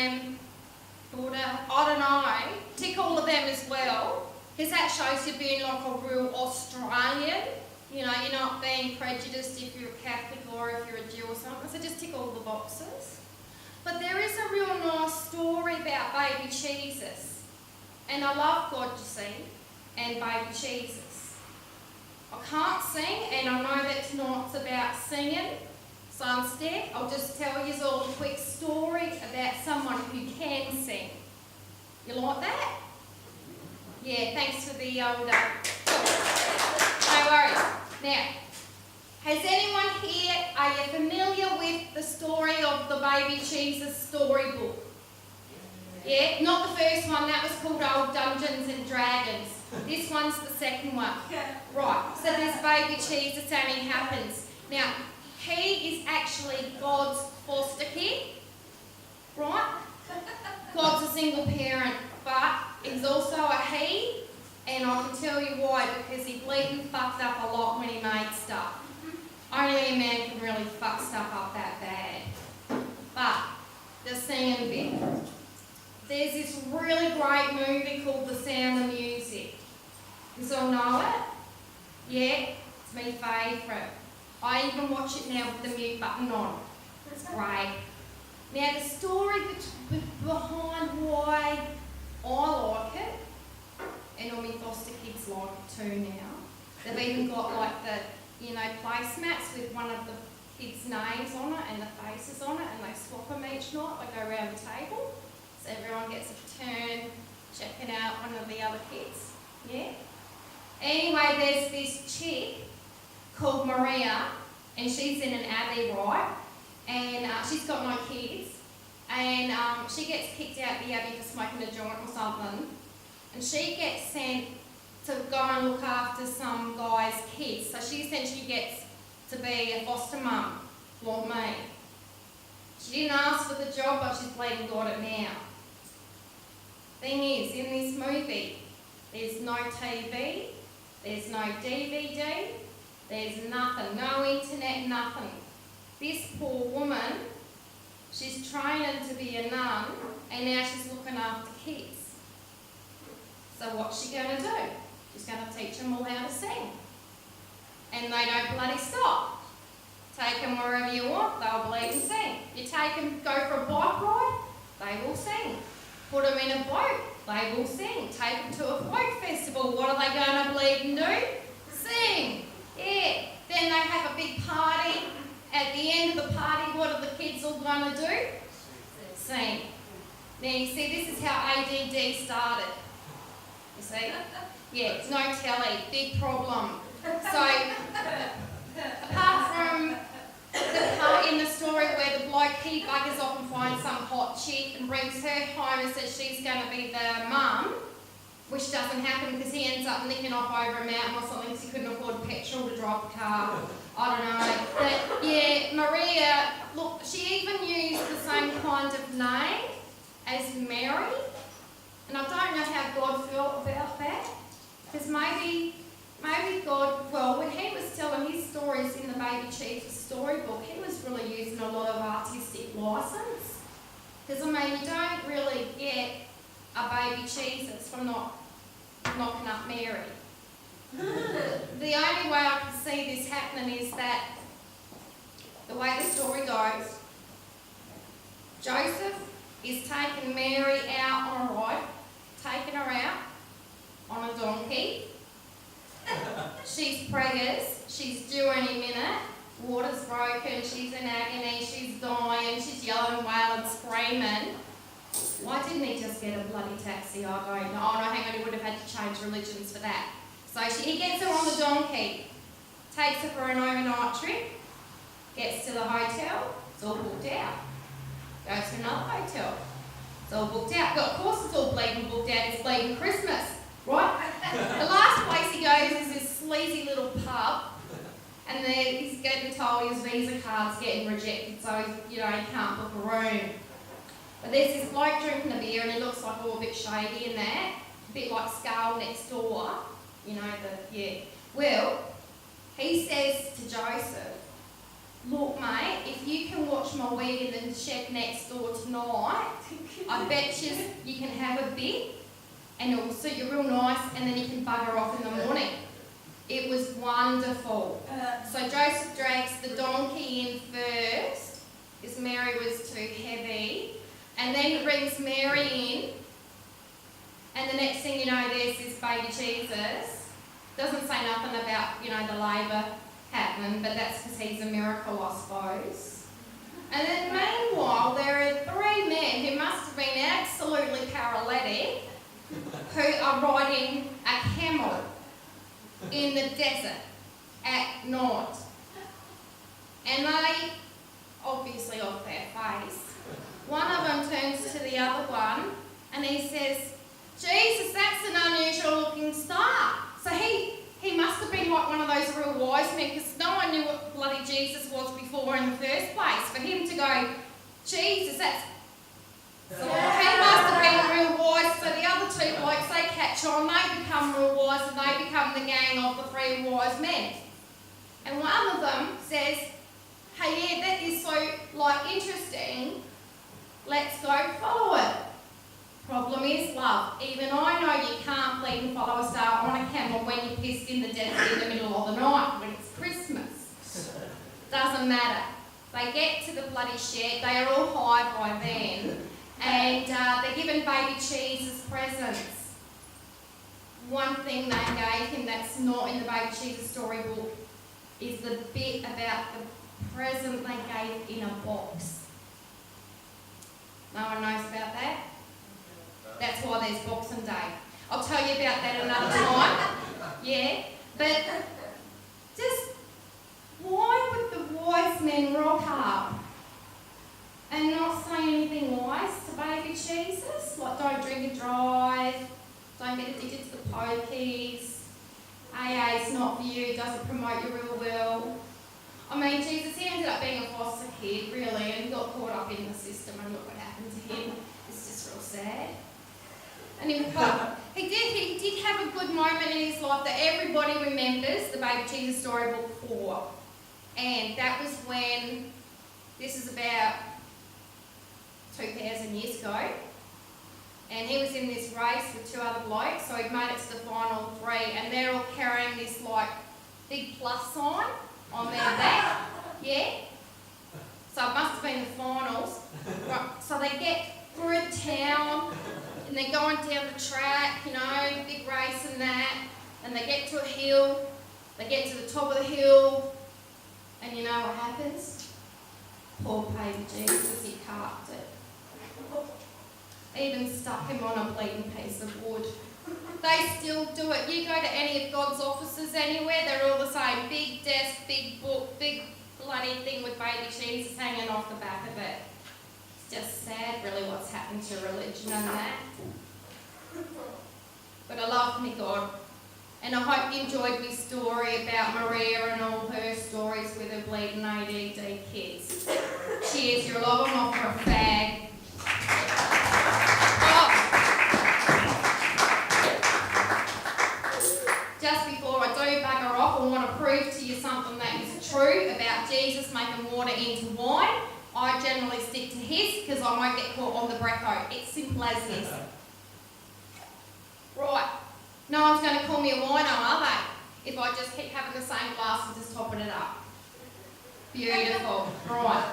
Sam, daughter, I don't know, tick all of them as well, because that shows you being like a real Australian. You know, you're not being prejudiced if you're a Catholic or if you're a Jew or something, so just tick all the boxes. But there is a real nice story about baby Jesus. And I love God, you see, and baby Jesus. I can't sing, and I know that tonight's about singing, so instead I'll just tell you all a quick story about someone who can sing. You like that? Yeah, thanks for the old... No worries. Now, has anyone here, are you familiar with the story of the baby Jesus storybook? Yeah, not the first one, that was called Old Dungeons and Dragons. This one's the second one. Right, so this baby Jesus only happens. Now, he is actually God's foster kid, right? God's a single parent, but he's also a he, and I can tell you why, because he bleeding fucked up a lot when he made stuff. Only a man can really fuck stuff up that bad. But, just singing a bit. There's this really great movie called The Sound of Music. You all know it? Yeah, it's my favourite. I even watch it now with the mute button on. It's great. Now, the story behind why I like it, and all my foster kids like it too now. They've even got like the, placemats with one of the kids' names on it and the faces on it, and they swap them each night. They go around the table, so everyone gets a turn checking out one of the other kids. Yeah. Anyway, there's this chick called Maria, and she's in an abbey, right? And she's got no kids, and she gets kicked out of the abbey for smoking a joint or something, and she gets sent to go and look after some guy's kids. So she essentially gets to be a foster mum, like me. She didn't ask for the job, but she's bloody got it now. Thing is, in this movie, there's no TV, there's no DVD, there's nothing, no internet, nothing. This poor woman, she's training to be a nun, and now she's looking after kids. So what's she going to do? She's going to teach them all how to sing. And they don't bloody stop. Take them wherever you want, they'll bleed and sing. You take them, go for a bike ride, they will sing. Put them in a boat, they will sing. Take them to a folk festival, what are they going to bleed and do? Sing. Yeah. Then they have a big party. At the end of the party, what are the kids all going to do? Sing. Now you see, this is how ADD started. You see? Yeah, it's no telly, big problem. So, apart from the part in the story where the bloke, he buggers off and finds some hot chick and brings her home and says she's going to be the mum, which doesn't happen because he ends up nicking off over a mountain or something because he couldn't afford petrol to drive the car. I don't know. But yeah, Maria, look, she even used the same kind of name as Mary. And I don't know how God felt about that. Because maybe God, well, when he was telling his stories in the Baby Jesus storybook, he was really using a lot of artistic license. Because, I mean, you don't really get a baby Jesus from not knocking up Mary. The only way I can see this happening is that the way the story goes, Joseph is taking Mary out on a ride, taking her out on a donkey. She's preggers, she's due any minute, water's broken, she's in agony, she's dying, she's yelling, wailing, screaming. Why didn't he just get a bloody taxi? I don't know. Oh no, hang on, he would have had to change religions for that. So he gets her on the donkey, takes her for an overnight trip, gets to the hotel, it's all booked out. Goes to another hotel, it's all booked out. But of course it's all bleeding booked out, it's bleeding Christmas, right? The last place he goes is this sleazy little pub, and then he's getting told his visa card's getting rejected, so he can't book a room. But there's this bloke drinking a beer, and he looks like all a bit shady in that, a bit like Skull next door. Well, he says to Joseph, look mate, if you can watch my weed in the shed next door tonight, I bet you can have a bit and it will suit you real nice and then you can bugger off in the morning. It was wonderful. So Joseph drags the donkey in first, because Mary was too heavy, and then he brings Mary in, and the next thing you know, there's this baby Jesus. Doesn't say nothing about, the labour happening, but that's because he's a miracle, I suppose. And then meanwhile, there are 3 men who must have been absolutely paralytic, who are riding a camel in the desert at night. And they, obviously off their face, one of them turns to the other one and he says, Jesus, that's an unusual looking star. So he must have been like one of those real wise men, because no one knew what bloody Jesus was before in the first place. For him to go, Jesus, that's... So he must have been real wise. So the other 2 blokes, they catch on, they become real wise, and they become the gang of the 3 wise men. And one of them says, hey, yeah, that is so, interesting. Let's go follow it. Problem is love. Even I know you can't bleed and follow a star on a camel when you're pissed in the desert in the middle of the night when it's Christmas. Doesn't matter. They get to the bloody shed. They are all high by then. And they're given baby Jesus presents. One thing they gave him that's not in the baby Jesus storybook is the bit about the present they gave in a box. No one knows about that? That's why there's Boxing Day. I'll tell you about that another time. Yeah, but just why would the wise men rock up and not say anything wise to baby Jesus? Like, don't drink and drive, don't get addicted to the pokies, AA's not for you, doesn't promote your real will. I mean, Jesus, he ended up being a foster kid, really, and he got caught up in the system, and look what happened to him. It's just real sad. And he did have a good moment in his life that everybody remembers, the baby Jesus storybook for. And that was when, this is about 2,000 years ago, and he was in this race with 2 other blokes, so he'd made it to the final 3, and they're all carrying this big plus sign on their back, yeah? So it must have been the finals. Right, so they get through town, and they're going down the track, big race and that, and they get to a hill, they get to the top of the hill, and you know what happens? Poor baby Jesus, he carved it. Even stuck him on a bleeding piece of wood. They still do it. You go to any of God's offices anywhere, they're all the same. Big desk, big book, big bloody thing with baby Jesus hanging off the back of it. It's just sad, really, what's happened to religion and that. But I love me God. And I hope you enjoyed my story about Maria and all her stories with her bleeding ADD kids. Cheers, you're lobbing off for a fag. Just before I do bugger off, I want to prove to you something that is true about Jesus making water into wine. I generally stick to his because I won't get caught on the brecco. It's simple as this. Right. No one's going to call me a wino, are they? If I just keep having the same glass and just topping it up. Beautiful. Right.